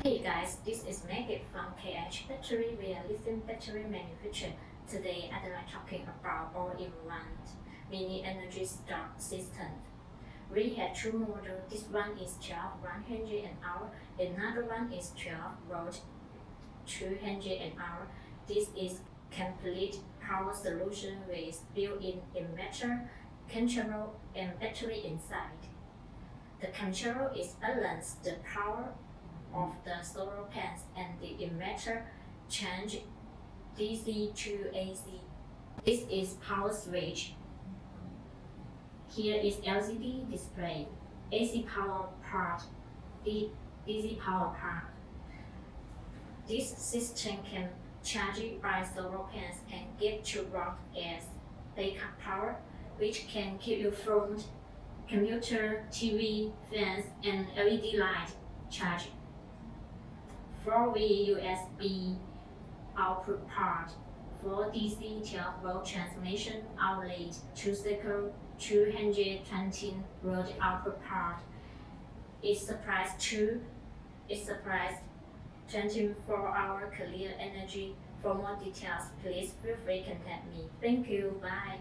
Hey guys, this is Maggie from Keheng Battery. We are lithium battery manufacturer. Today I'd like talking about all-in-one mini energy storage system. We have two models. This one is 1200 an hour. Another one is 12 volt 200 an hour. This is complete power solution with built-in inverter, control, and battery inside. The control is balance the power of the solar panels and the inverter change DC to AC. This is power switch. Here is LCD display, AC power part, DC power part. This system can charge it by solar panels and give 2 watts as backup power, which can keep your phone, computer, TV, fans, and LED light charged. 4V USB output part, 4 DC 12 volt transmission outlet, 2 cycle 220 volt output part. It supplies 24-hour clear energy. For more details, please feel free to contact me. Thank you. Bye.